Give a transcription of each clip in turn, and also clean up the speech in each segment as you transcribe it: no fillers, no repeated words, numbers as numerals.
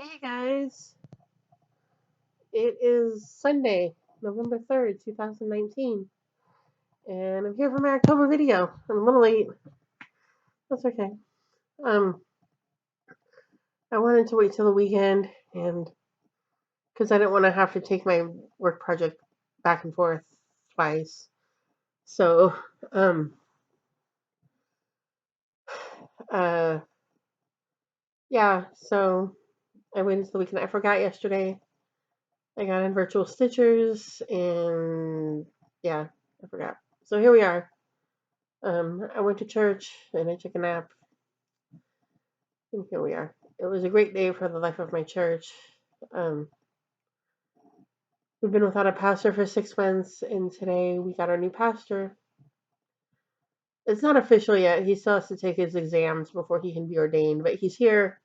Hey guys, it is Sunday, November 3rd, 2019, and I'm here for my October video. I'm a little late. That's okay. Um, I wanted to wait till the weekend, and because I didn't want to have to take my work project back and forth twice. So, um, uh, yeah, so I waited till the weekend. I forgot yesterday. I got in virtual stitchers, and yeah, I forgot. So here we are. I went to church and I took a nap, and here we are. It was a great day for the life of my church. Um, we've been without a pastor for 6 months, and today we got our new pastor. It's not official yet. He still has to take his exams before he can be ordained, but he's here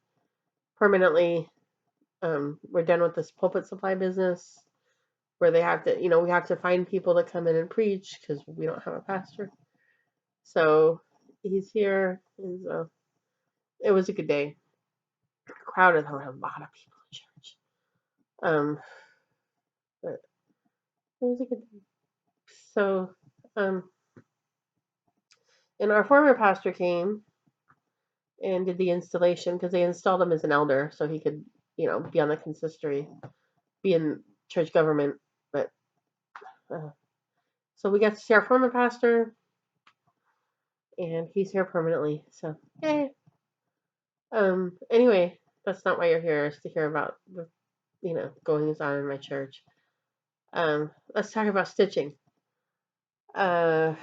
permanently. We're done with this pulpit supply business where they have to, we have to find people to come in and preach because we don't have a pastor. So he's here, and it was a good day. Crowded. There were a lot of people in church. But it was a good day. So, um, and our former pastor came and did the installation because they installed him as an elder so he could, be on the consistory, be in church government. But so we got to see our former pastor, and he's here permanently. So, yay. Anyway, that's not why you're here, is to hear about the, goings on in my church. Let's talk about stitching. October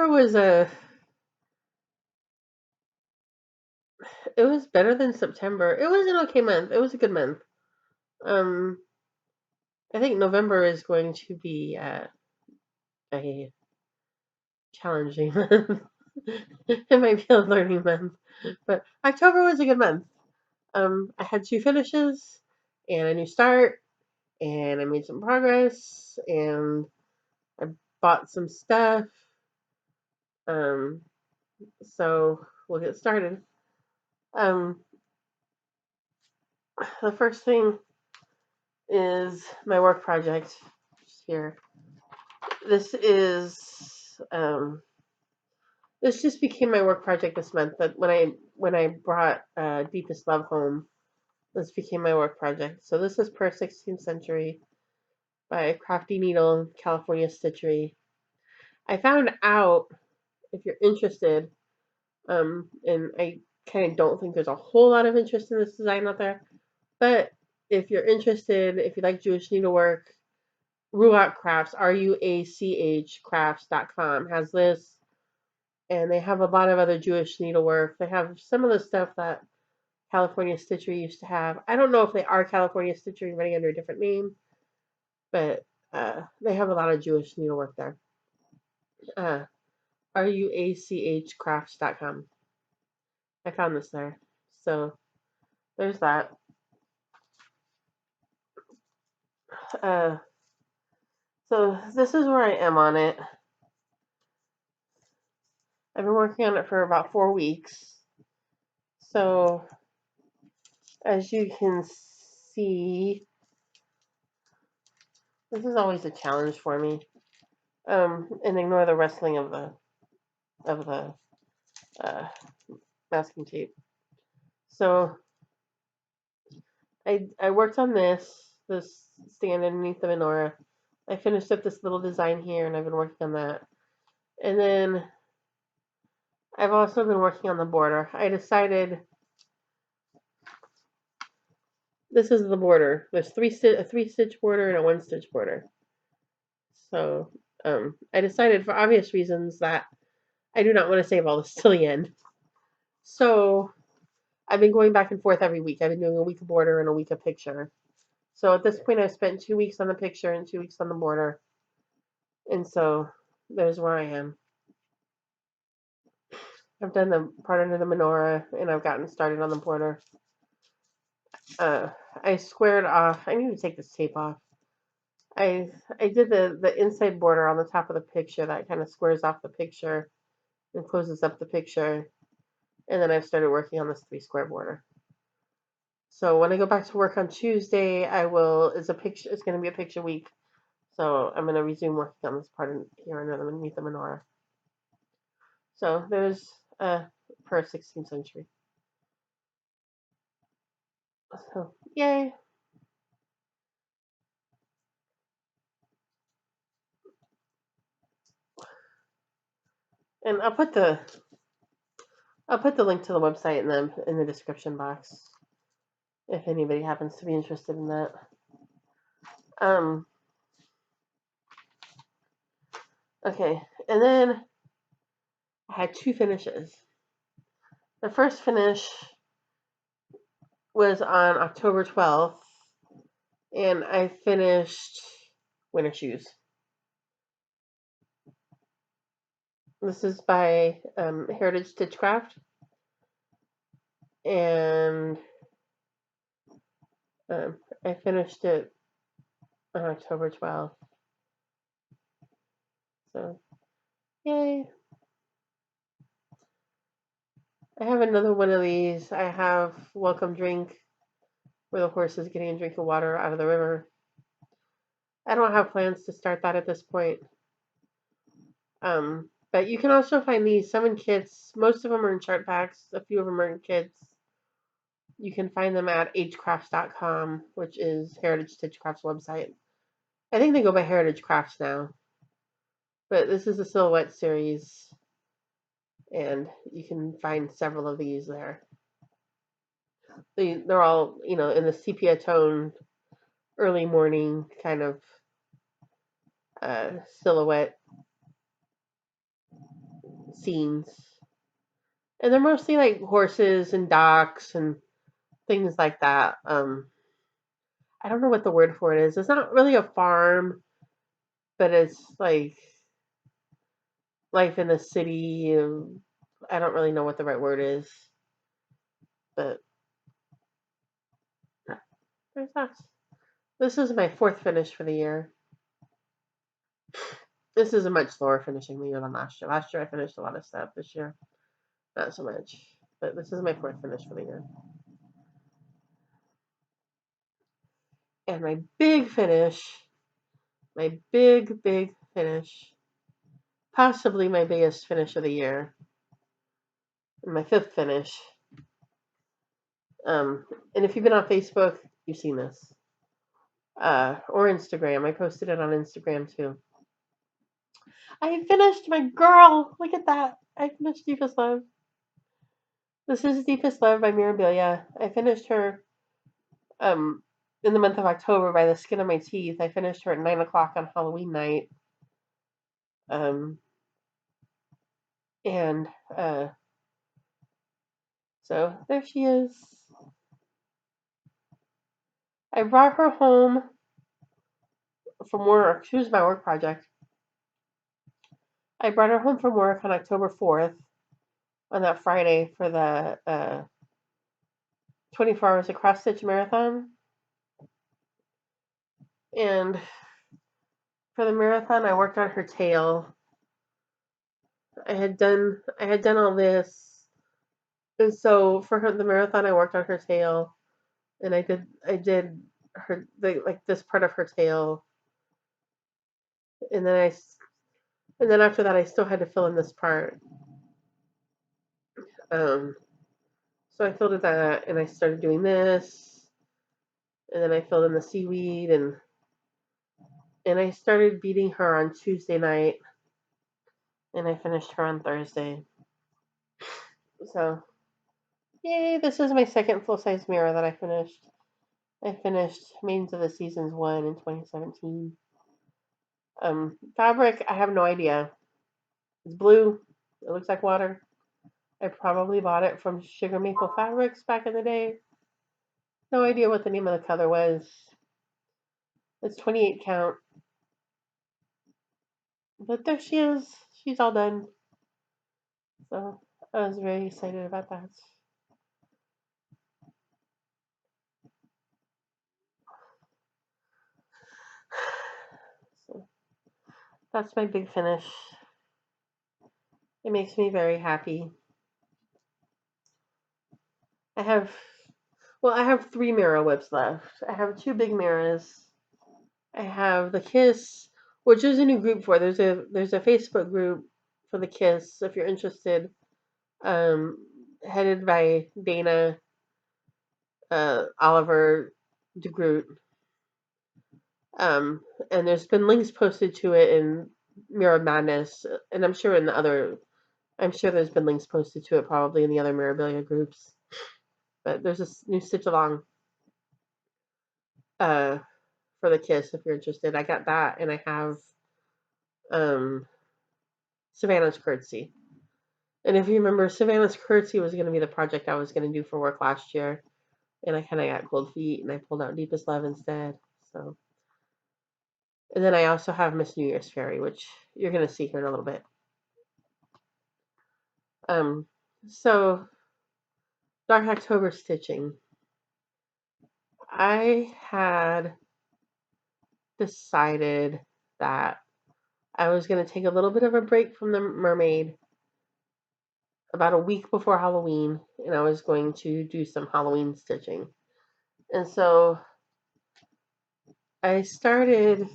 was it was better than September. It was an okay month. It was a good month. Um, I think November is going to be a challenging month. It might be a learning month, but October was a good month. I had 2 finishes and a new start, and I made some progress, and I bought some stuff. Um, so we'll get started. Um, the first thing is my work project here. This is this just became my work project this month. That when I brought Deepest Love home, this became my work project. So this is Per 16th Century by Crafty Needle, California Stitchery. I found out, if you're interested, and I kind of don't think there's a whole lot of interest in this design out there, but if you're interested, if you like Jewish needlework, Ruach Crafts, RUACH crafts.com has this, and they have a lot of other Jewish needlework. They have some of the stuff that California Stitchery used to have. I don't know if they are California Stitchery running under a different name, but they have a lot of Jewish needlework there. RUACH crafts.com. I found this there. So there's that. So this is where I am on it. I've been working on it for about 4 weeks. So as you can see, this is always a challenge for me. And ignore the rustling of the masking tape. So I worked on this stand underneath the menorah. I finished up this little design here, and I've been working on that. And then I've also been working on the border. I decided this is the border. There's a 3-stitch border and a 1-stitch border. So I decided, for obvious reasons, that I do not want to save all this till the end. So I've been going back and forth every week. I've been doing a week of border and a week of picture. So at this point, I've spent 2 weeks on the picture and 2 weeks on the border. And so there's where I am. I've done the part under the menorah, and I've gotten started on the border. I squared off. I need to take this tape off. I did the inside border on the top of the picture that kind of squares off the picture and closes up the picture. And then I've started working on this 3 square border. So when I go back to work on Tuesday, I will. It's going to be a picture week. So I'm going to resume working on this part here underneath the menorah. So there's per 16th century. So yay! And I'll put the link to the website in the description box if anybody happens to be interested in that. Okay, and then I had 2 finishes. The first finish was on October 12th, and I finished winter shoes. This is by Heritage Stitchcraft, and I finished it on October 12th. So, yay! I have another one of these. I have Welcome Drink, where the horse is getting a drink of water out of the river. I don't have plans to start that at this point. But you can also find these, some in kits. Most of them are in chart packs. A few of them are in kits. You can find them at hcrafts.com, which is Heritage Stitchcraft's website. I think they go by Heritage Crafts now. But this is a silhouette series, and you can find several of these there. They're all, in the sepia tone, early morning kind of silhouette scenes. And they're mostly like horses and docks and things like that. I don't know what the word for it is. It's not really a farm, but it's like life in the city. I don't really know what the right word is, but there's that. This is my 4th finish for the year. This is a much slower finishing the year than last year. Last year I finished a lot of stuff. This year, not so much. But this is my 4th finish for the year. And my big finish, my big finish, possibly my biggest finish of the year, and my 5th finish. And if you've been on Facebook, you've seen this. Or Instagram. I posted it on Instagram too. I finished my girl. Look at that. I finished Deepest Love. This is Deepest Love by Mirabilia. I finished her in the month of October by the skin of my teeth. I finished her at 9 o'clock on Halloween night. And so there she is. I brought her home from work. She was my work project. I brought her home from work on October 4th, on that Friday, for the 24 Hours of Cross Stitch Marathon. And for the marathon, I worked on her tail. I had done all this, and so for the marathon, I worked on her tail, and I did her this part of her tail, and then after that, I still had to fill in this part. So I filled in that, and I started doing this, and then I filled in the seaweed, and I started beading her on Tuesday night, and I finished her on Thursday. So, yay! This is my second full-size mirror that I finished. I finished Maidens of the Seasons 1 in 2017. Fabric, I have no idea. It's blue. It looks like water. I probably bought it from Sugar Maple Fabrics back in the day. No idea what the name of the color was. It's 28 count. But there she is. She's all done. So I was very excited about that. So that's my big finish. It makes me very happy. I have, well, I have 3 mirror whips left. I have 2 big mirrors. I have the Kiss, which is a new group for. There's a Facebook group for the Kiss if you're interested. Um, Headed by Dana Oliver DeGroot. Um, and there's been links posted to it in Mirror Madness, and I'm sure there's been links posted to it probably in the other Mirabilia groups. But there's a new stitch along uh, for the Kiss if you're interested. I got that, and I have um, Savannah's Curtsy. And if you remember, Savannah's Curtsy was going to be the project I was going to do for work last year, and I kind of got cold feet, and I pulled out Deepest Love instead. So, and then I also have Miss New Year's Fairy, which you're going to see here in a little bit. Um, so Dark October stitching. I had decided that I was going to take a little bit of a break from the mermaid about a week before Halloween, and I was going to do some Halloween stitching. And so I started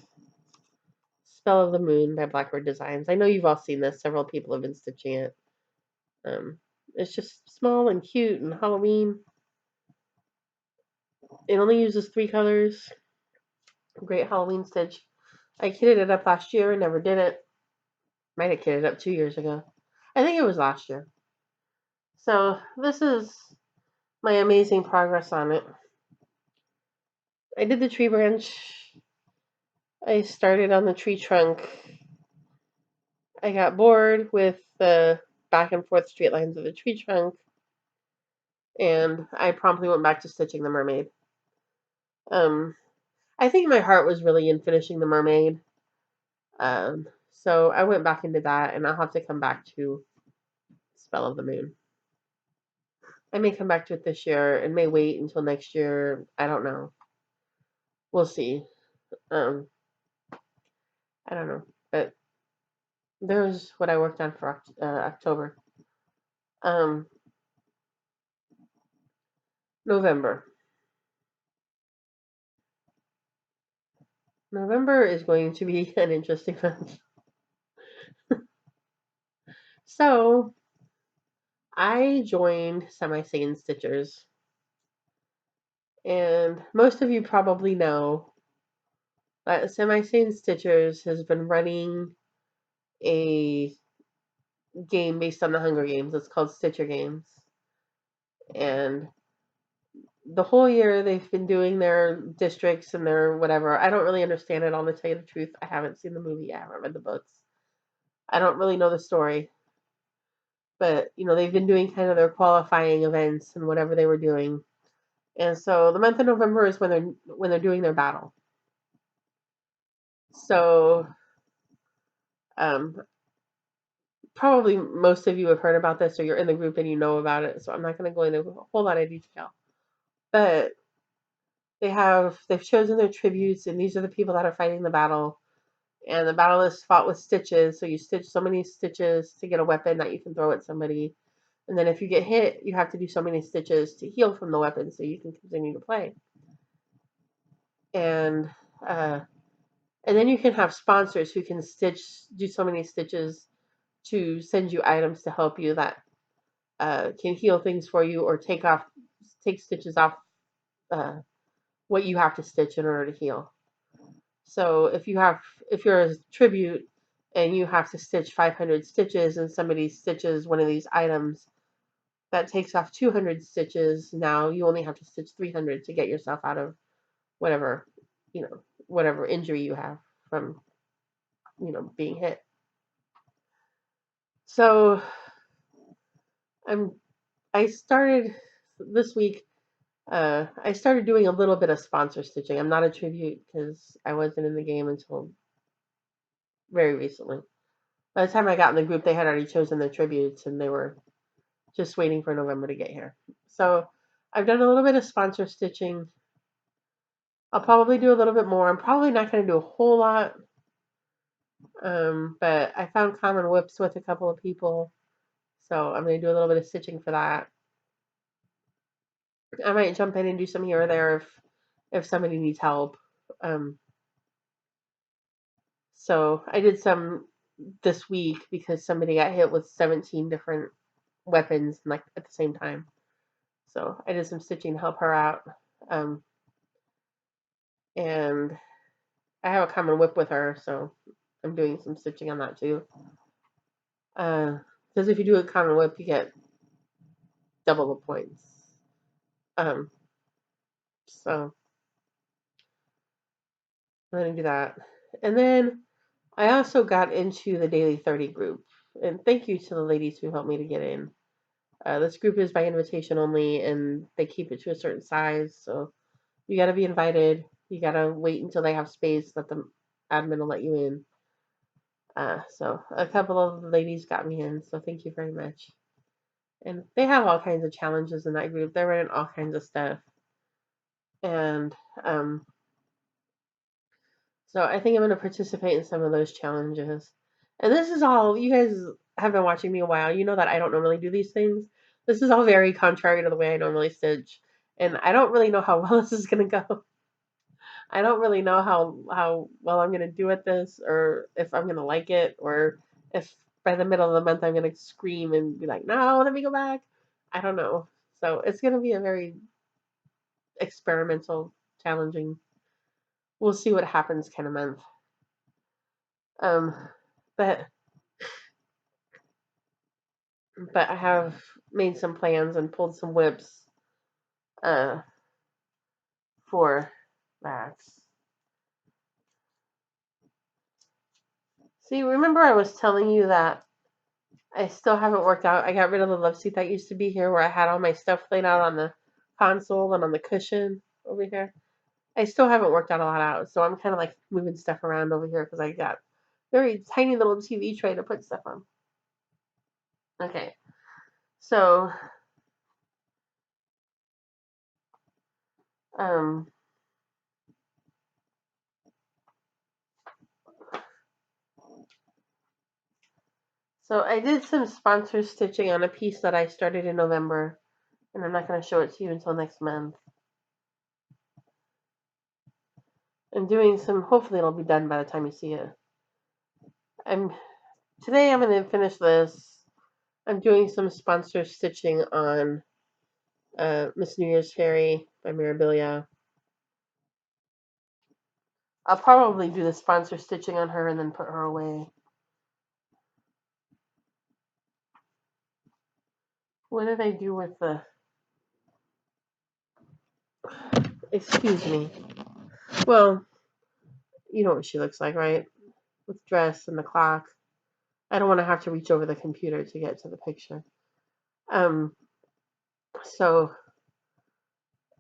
Spell of the Moon by Blackbird Designs. I know you've all seen this. Several people have been stitching it. It's just small and cute and Halloween. It only uses 3 colors. Great Halloween stitch. I kitted it up last year and never did it. Might have kitted it up 2 years ago. I think it was last year. So this is my amazing progress on it. I did the tree branch. I started on the tree trunk. I got bored with the back and forth straight lines of the tree trunk, and I promptly went back to stitching the mermaid. I think my heart was really in finishing the mermaid. So I went back into that, and I'll have to come back to Spell of the Moon. I may come back to it this year and may wait until next year. I don't know. We'll see. I don't know. But there's what I worked on for October. November. November is going to be an interesting month. So I joined Semi-Sane Stitchers. And most of you probably know that Semi-Sane Stitchers has been running a game based on the Hunger Games. It's called Stitcher Games. And the whole year they've been doing their districts and their whatever. I don't really understand it all, to tell you the truth. I haven't seen the movie. I haven't read the books. I don't really know the story. But, they've been doing kind of their qualifying events and whatever they were doing. And so the month of November is when they're doing their battle. So probably most of you have heard about this, or you're in the group and you know about it. So I'm not going to go into a whole lot of detail. But they've chosen their tributes, and these are the people that are fighting the battle. And the battle is fought with stitches. So you stitch so many stitches to get a weapon that you can throw at somebody. And then if you get hit, you have to do so many stitches to heal from the weapon so you can continue to play. And then you can have sponsors who can do so many stitches to send you items to help you that can heal things for you, or take stitches off what you have to stitch in order to heal. So if you're a tribute and you have to stitch 500 stitches, and somebody stitches one of these items that takes off 200 stitches, now you only have to stitch 300 to get yourself out of whatever injury you have from being hit. So I started this week. I started doing a little bit of sponsor stitching. I'm not a tribute because I wasn't in the game until very recently. By the time I got in the group, they had already chosen their tributes, and they were just waiting for November to get here. So I've done a little bit of sponsor stitching. I'll probably do a little bit more. I'm probably not going to do a whole lot, but I found common WIPs with a couple of people, so I'm going to do a little bit of stitching for that. I might jump in and do some here or there if somebody needs help. Um, so I did some this week because somebody got hit with 17 different weapons like at the same time. So I did some stitching to help her out. Um, and I have a common whip with her, so I'm doing some stitching on that too. Because if you do a common whip, you get double the points. So I'm gonna do that, and then I also got into the Daily 30 group, and thank you to the ladies who helped me to get in. This group is by invitation only, and they keep it to a certain size, so you got to be invited. You got to wait until they have space, let the admin will let you in. So a couple of ladies got me in, so thank you very much. And they have all kinds of challenges in that group. They're running all kinds of stuff. And so I think I'm going to participate in some of those challenges. And this is all, you guys have been watching me a while. You know that I don't normally do these things. This is all very contrary to the way I normally stitch. And I don't really know how well this is going to go. I don't really know how well I'm going to do at this, or if I'm going to like it, or if by the middle of the month I'm going to scream and be like, no, let me go back. I don't know. So it's going to be a very experimental, challenging, we'll see what happens kind of month. Um, but I have made some plans and pulled some whips uh, for that. See, remember I was telling you that I still haven't worked out. I got rid of the love seat that used to be here where I had all my stuff laid out on the console and on the cushion over here. I still haven't worked out a lot out, so I'm kind of like moving stuff around over here because I got very tiny little TV tray to put stuff on. Okay, so um, so I did some sponsor stitching on a piece that I started in November, and I'm not going to show it to you until next month. I'm doing some, hopefully it'll be done by the time you see it. Today I'm going to finish this. I'm doing some sponsor stitching on Miss New Year's Fairy by Mirabilia. I'll probably do the sponsor stitching on her and then put her away. What did I do with the... Excuse me. Well, you know what she looks like, right? With the dress and the clock. I don't want to have to reach over the computer to get to the picture. So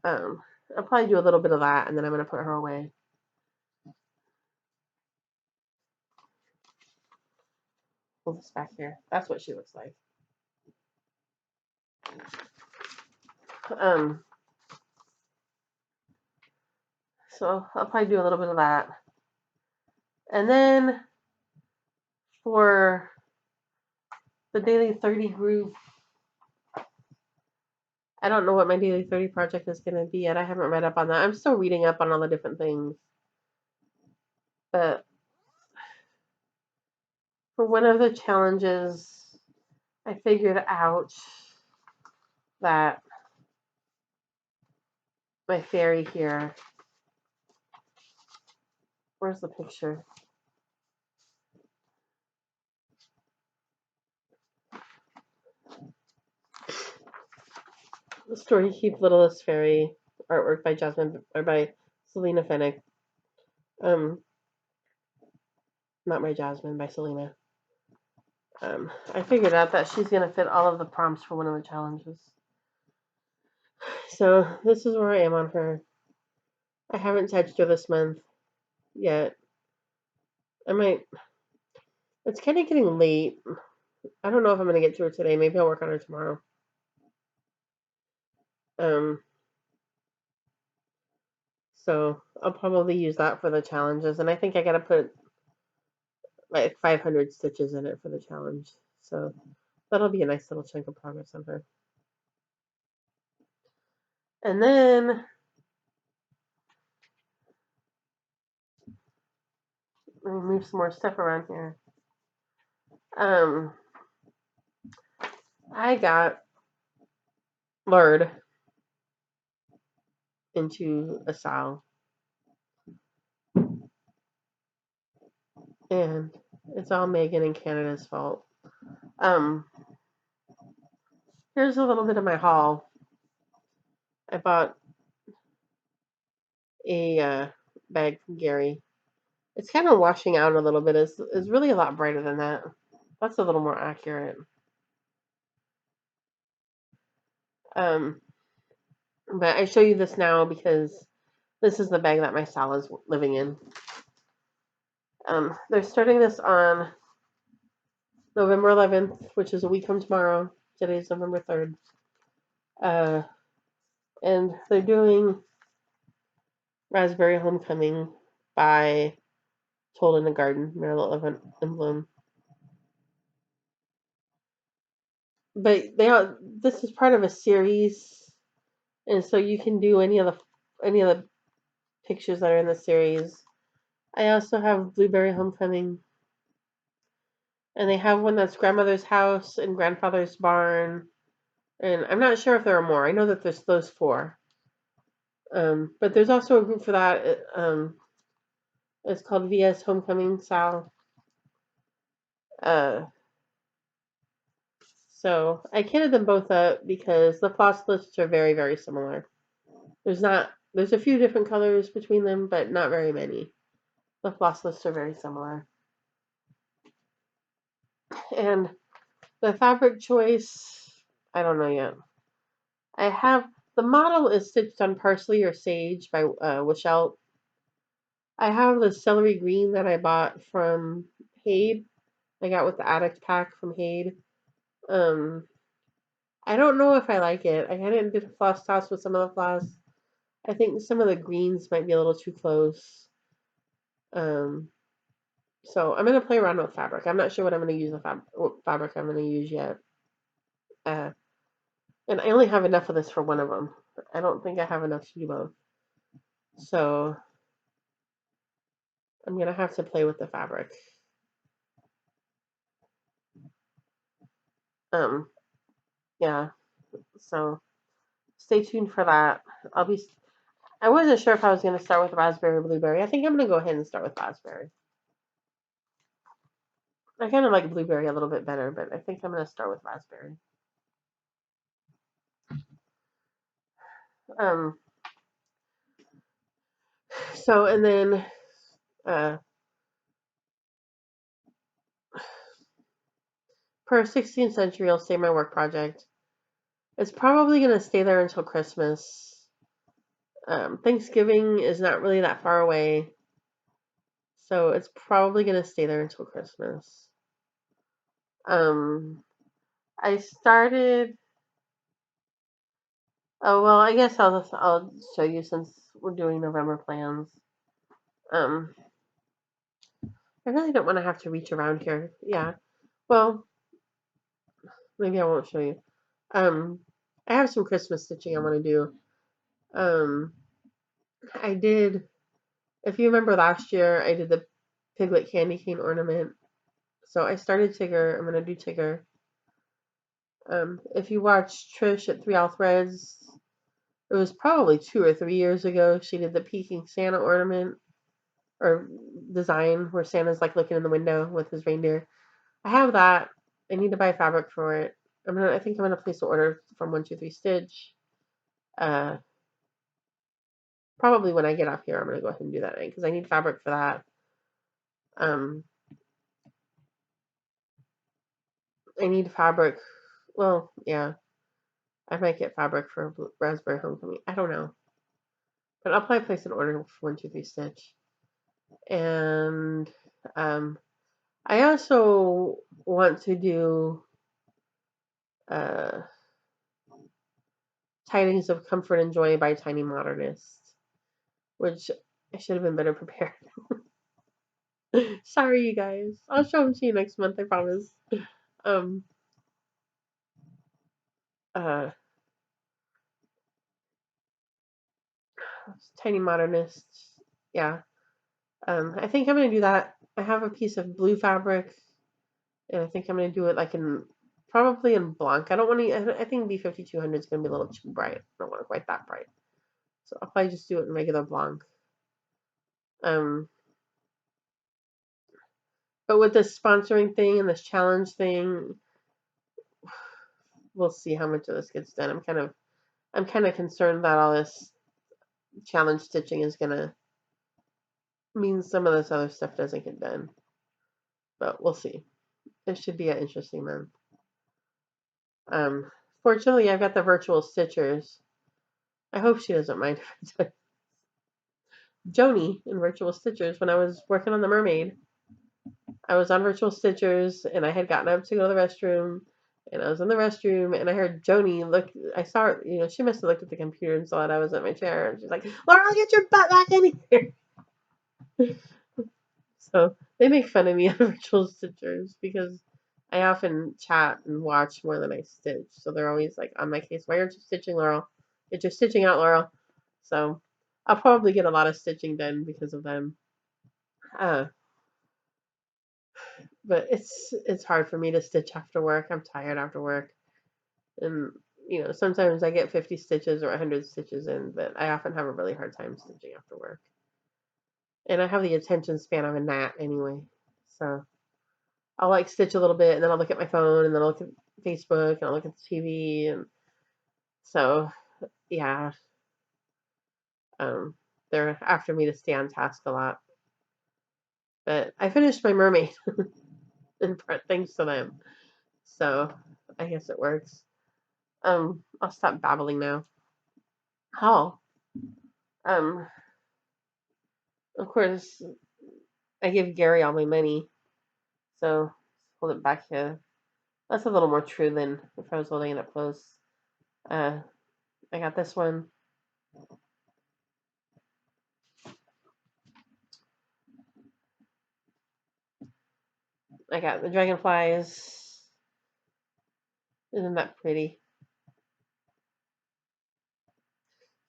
I'll probably do a little bit of that, and then I'm going to put her away. Pull this back here. That's what she looks like. So I'll probably do a little bit of that. And then for the Daily 30 group, I don't know what my Daily 30 project is going to be yet. I haven't read up on that. I'm still reading up on all the different things. But for one of the challenges, I figured out that my fairy here, where's the picture? The Story Keep Littlest Fairy, artwork by Jasmine, or by Selena Fennick. Not by Jasmine, by Selena. I figured out that she's going to fit all of the prompts for one of the challenges. So this is where I am on her. I haven't touched her this month yet. I might. It's kind of getting late. I don't know if I'm going to get to her today. Maybe I'll work on her tomorrow. So I'll probably use that for the challenges. And I think I got to put like 500 stitches in it for the challenge. So that'll be a nice little chunk of progress on her. And then let me move some more stuff around here. I got lured into a sow, and it's all Megan and Canada's fault. Um, Here's a little bit of my haul. I bought a bag from Gary. It's kind of washing out a little bit. It's really a lot brighter than that. That's a little more accurate. Um, but I show you this now because this is the bag that my Sal is living in. They're starting this on November 11th, which is a week from tomorrow. Today's November 3rd. And they're doing Raspberry Homecoming by Told in the Garden, Mermaid Love and Bloom. But this is part of a series, and so you can do any of the pictures that are in the series. I also have Blueberry Homecoming, and they have one that's Grandmother's House and Grandfather's Barn, and I'm not sure if there are more. I know that there's those four. But there's also a group for that. It's called VS Homecoming Sal. So I kitted them both up because the floss lists are very, very similar. There's a few different colors between them, but not very many. The floss lists are very similar. And the fabric choice, I don't know yet. I have the model is stitched on Parsley or Sage by Wishelt. I have the celery green that I bought from Hade. I got with the Addict pack from Hade. I don't know if I like it. I kind of did a floss toss with some of the floss. I think some of the greens might be a little too close. So I'm gonna play around with fabric. I'm not sure what I'm gonna use what fabric I'm gonna use yet. And I only have enough of this for one of them. I don't think I have enough to do both. So I'm gonna have to play with the fabric. Yeah. So stay tuned for that. I wasn't sure if I was gonna start with raspberry or blueberry. I think I'm gonna go ahead and start with raspberry. I kind of like blueberry a little bit better, but I think I'm gonna start with raspberry. So and then per 16th century, I'll say my work project. It's probably gonna stay there until Christmas. Thanksgiving is not really that far away, so it's probably gonna stay there until Christmas. I started. Oh well, I guess I'll show you since we're doing November plans. I really don't want to have to reach around here. Yeah. Well, maybe I won't show you. I have some Christmas stitching I want to do. I did. If you remember last year, I did the Piglet candy cane ornament. So I started Tigger. I'm gonna do Tigger. If you watch Trish at 3 All Threads, it was probably 2 or 3 years ago. She did the peeking Santa ornament or design where Santa's like looking in the window with his reindeer. I have that. I need to buy fabric for it. I think I'm gonna place the order from 123 Stitch. Probably when I get off here, I'm gonna go ahead and do that because I need fabric for that. I need fabric. Well, yeah, I might get fabric for Raspberry Homecoming. I don't know, but I'll probably place an order for 123 Stitch. And I also want to do uh, Tidings of Comfort and Joy by Tiny Modernist, which I should have been better prepared. Sorry, you guys. I'll show them to you next month, I promise. Um, uh, Tiny Modernist. Yeah. I think I'm going to do that. I have a piece of blue fabric, and I think I'm going to do it like probably in blanc. I don't want to, I think B5200 is going to be a little too bright. I don't want it quite that bright. So I'll probably just do it in regular blanc. But with this sponsoring thing and this challenge thing, we'll see how much of this gets done. I'm kind of concerned that all this challenge stitching is going to mean some of this other stuff doesn't get done. But we'll see. It should be an interesting month. Fortunately, I've got the virtual stitchers. I hope she doesn't mind if I do Joni in virtual stitchers. When I was working on the Mermaid, I was on virtual stitchers, and I had gotten up to go to the restroom, and I was in the restroom, and I heard Joni look. I saw her. She must have looked at the computer and saw that I was at my chair, and she's like, "Laura, get your butt back in here." So they make fun of me on virtual stitchers because I often chat and watch more than I stitch. So they're always like on my case. Why aren't you stitching, Laurel? Get your stitching out, Laurel. So I'll probably get a lot of stitching done because of them. But it's hard for me to stitch after work. I'm tired after work. And sometimes I get 50 stitches or 100 stitches in, but I often have a really hard time stitching after work. And I have the attention span of a gnat anyway. So I'll like stitch a little bit, and then I'll look at my phone, and then I'll look at Facebook, and I'll look at the TV, and so yeah, they're after me to stay on task a lot. But I finished my mermaid, and thanks to them, so I guess it works. I'll stop babbling now. Oh, of course, I give Gary all my money, so hold it back here. That's a little more true than if I was holding it up close. I got this one. I got the dragonflies. Isn't that pretty?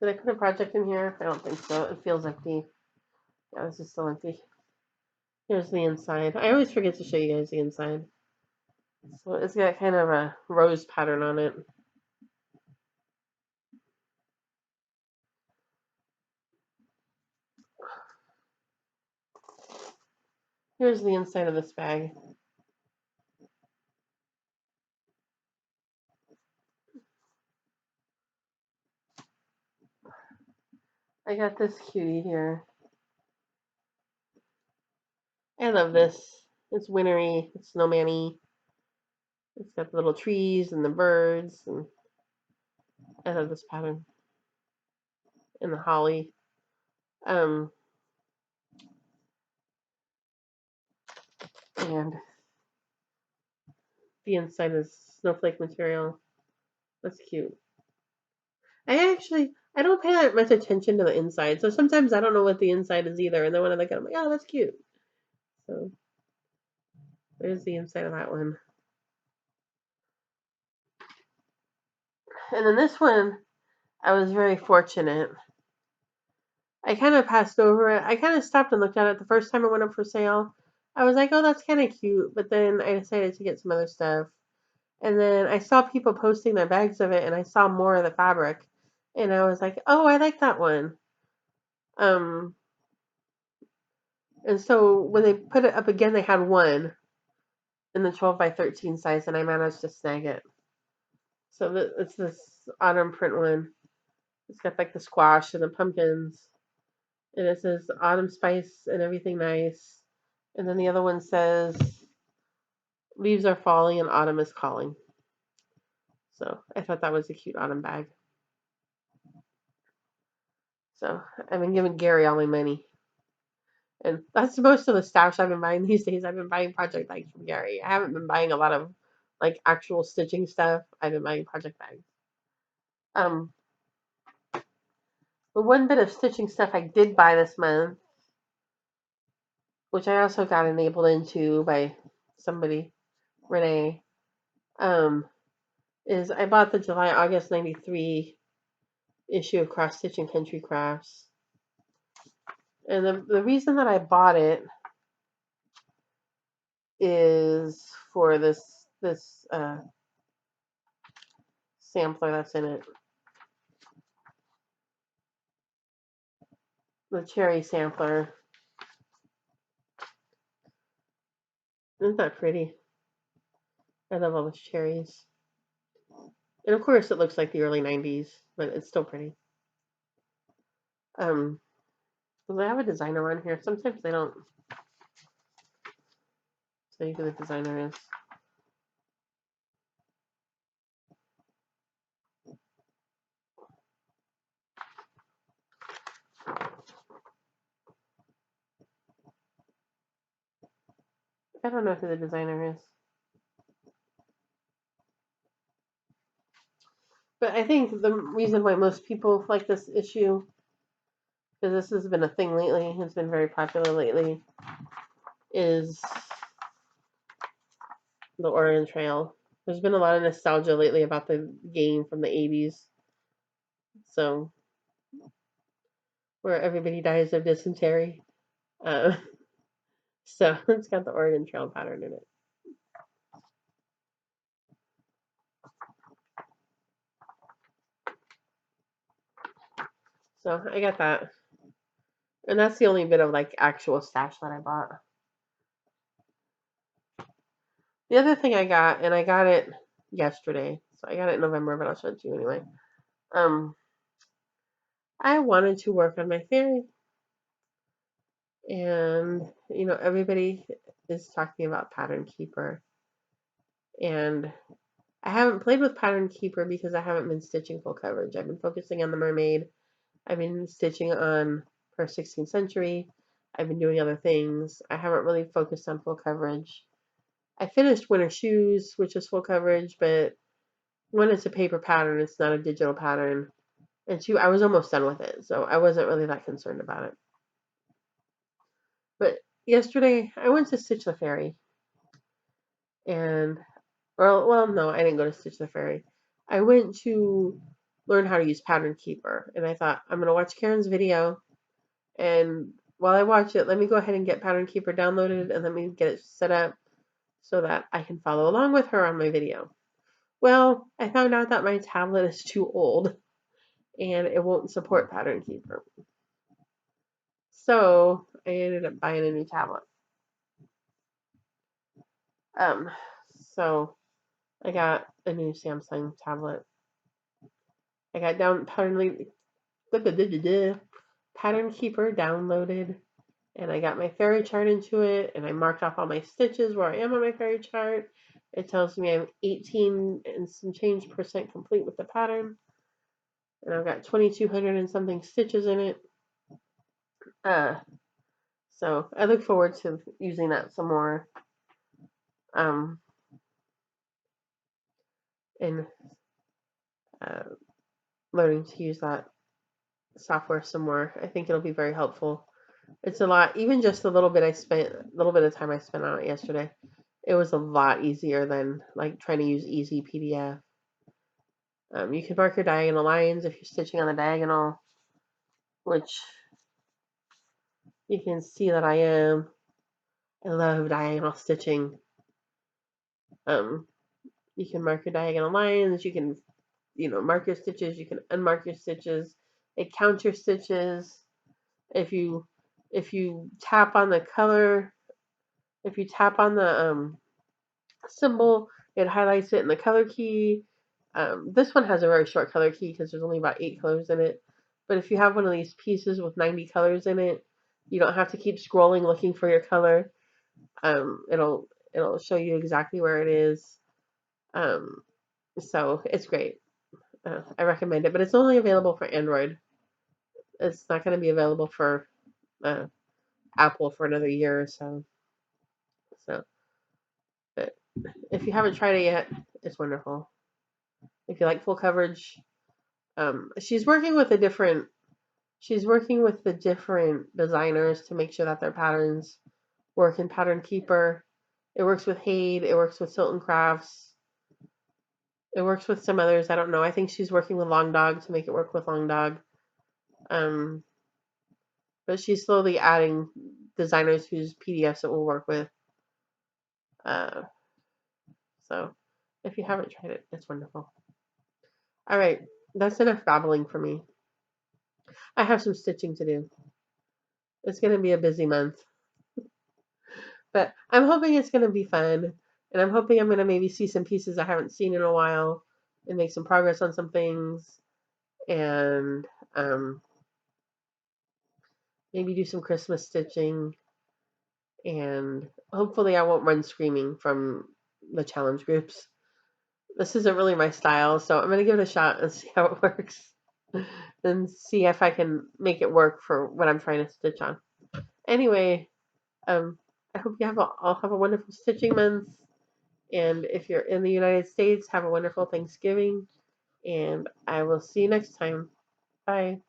Did I put a project in here? I don't think so. It feels empty. Yeah, this is still empty. Here's the inside. I always forget to show you guys the inside. So it's got kind of a rose pattern on it. Here's the inside of this bag. I got this cutie here. I love this. It's wintry. It's snowman-y. It's got the little trees and the birds. And I love this pattern. And the holly. And the inside is snowflake material. That's cute. I don't pay that much attention to the inside, so sometimes I don't know what the inside is either. And then when I look at it, I'm like, oh, that's cute. So there's the inside of that one. And then this one, I was very fortunate. I kind of passed over it. I kind of stopped and looked at it the first time it went up for sale. I was like, oh, that's kind of cute. But then I decided to get some other stuff. And then I saw people posting their bags of it, and I saw more of the fabric. And I was like, oh, I like that one. And so when they put it up again, they had one in the 12 by 13 size, and I managed to snag it. So it's this autumn print one. It's got like the squash and the pumpkins, and it says autumn spice and everything nice. And then the other one says leaves are falling and autumn is calling. So I thought that was a cute autumn bag. So I've been giving Gary all my money. And that's most of the stash I've been buying these days. I've been buying project bags from Gary. I haven't been buying a lot of like actual stitching stuff. I've been buying project bags. The one bit of stitching stuff I did buy this month, which I also got enabled into by somebody, Renee, is I bought the July August '93 issue of Cross Stitching Country Crafts. And the reason that I bought it is for this sampler that's in it, the cherry sampler. Isn't that pretty? I love all those cherries. And of course, it looks like the early 90s, but it's still pretty. Does I have a designer on here? Sometimes they don't tell you who the designer is. I don't know who the designer is. But I think the reason why most people like this issue, because this has been a thing lately, it's been very popular lately, is the Oregon Trail. There's been a lot of nostalgia lately about the game from the 80s. So, where everybody dies of dysentery. Uh, so, it's got the Oregon Trail pattern in it. So, I got that. And that's the only bit of like actual stash that I bought. The other thing I got, and I got it yesterday, so I got it in November, but I'll show it to you anyway. I wanted to work on my fairy, and everybody is talking about Pattern Keeper, and I haven't played with Pattern Keeper because I haven't been stitching full coverage. I've been focusing on the mermaid. I've been stitching on her 16th century. I've been doing other things. I haven't really focused on full coverage. I finished Winter Shoes, which is full coverage, but one, it's a paper pattern, it's not a digital pattern. And two, I was almost done with it, so I wasn't really that concerned about it. But yesterday, I went to Stitch the Fairy. And, well, no, I didn't go to Stitch the Fairy. I went to learn how to use Pattern Keeper. And I thought, I'm going to watch Karen's video. And while I watch it, let me go ahead and get Pattern Keeper downloaded and let me get it set up so that I can follow along with her on my video. Well, I found out that my tablet is too old and it won't support Pattern Keeper. So I ended up buying a new tablet. So I got a new Samsung tablet. I got Pattern Keeper downloaded, and I got my fairy chart into it, and I marked off all my stitches where I am on my fairy chart. It tells me I'm 18 and some change % complete with the pattern, and I've got 2,200 and something stitches in it. So I look forward to using that some more. And learning to use that software some more. I think it'll be very helpful. It's a lot, even just a little bit of time I spent on it yesterday. It was a lot easier than like trying to use easy PDF. You can mark your diagonal lines if you're stitching on the diagonal, which you can see that I am. I love diagonal stitching. You can mark your diagonal lines. You can, mark your stitches. You can unmark your stitches. It counts your stitches. If you tap on the color, if you tap on the symbol, it highlights it in the color key. This one has a very short color key because there's only about 8 colors in it. But if you have one of these pieces with 90 colors in it, you don't have to keep scrolling looking for your color. It'll show you exactly where it is. So it's great. I recommend it, but it's only available for Android. It's not going to be available for Apple for another year or so. But if you haven't tried it yet, it's wonderful. If you like full coverage, she's working with the different designers to make sure that their patterns work in Pattern Keeper. It works with Haid. It works with Silton Crafts. It works with some others. I don't know. I think she's working with Long Dog to make it work with Long Dog. But But she's slowly adding designers whose PDFs it will work with. Uh, so if you haven't tried it, it's wonderful. All right, that's enough babbling for me. I have some stitching to do. It's going to be a busy month, but I'm hoping it's going to be fun. And I'm hoping I'm going to maybe see some pieces I haven't seen in a while and make some progress on some things. And maybe do some Christmas stitching. And hopefully I won't run screaming from the challenge groups. This isn't really my style, so I'm going to give it a shot and see how it works. And see if I can make it work for what I'm trying to stitch on. Anyway, I hope you all have a wonderful stitching month. And if you're in the United States, have a wonderful Thanksgiving. And I will see you next time. Bye.